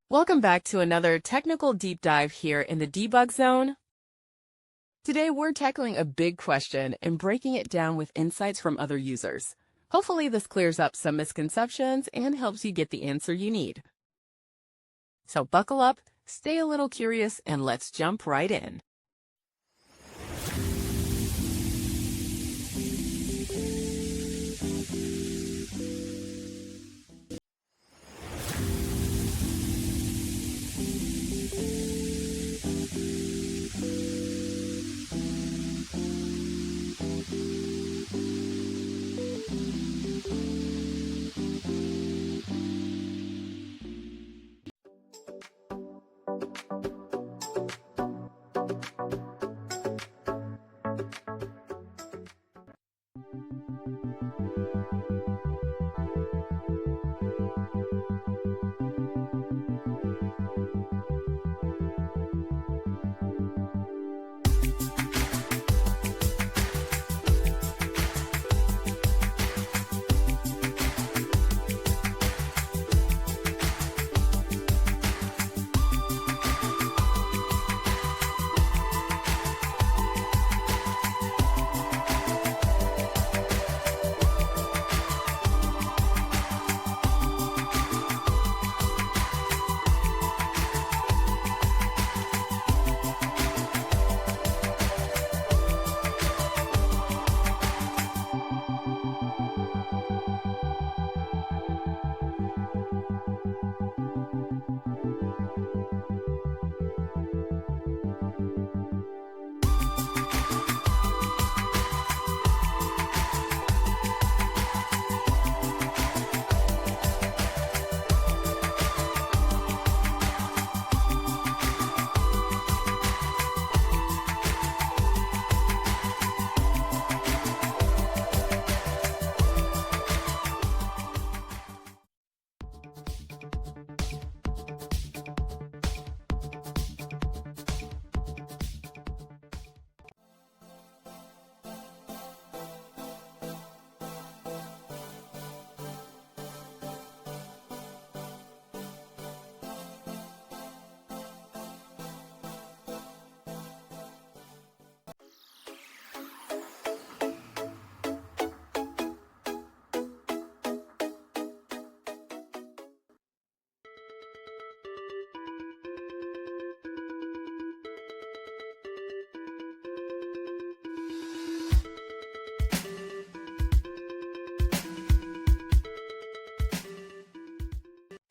Welcome back to another technical deep dive here in the debug zone. Today we're tackling a big question and breaking it down with insights from other users. Hopefully this clears up some misconceptions and helps you get the answer you need. So buckle up, stay a little curious, and let's jump right in.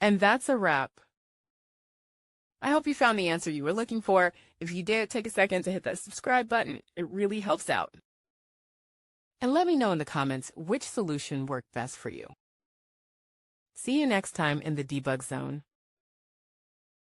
And that's a wrap. I hope you found the answer you were looking for. If you did, take a second to hit that subscribe button. It really helps out. And let me know in the comments which solution worked best for you. See you next time in the debug zone.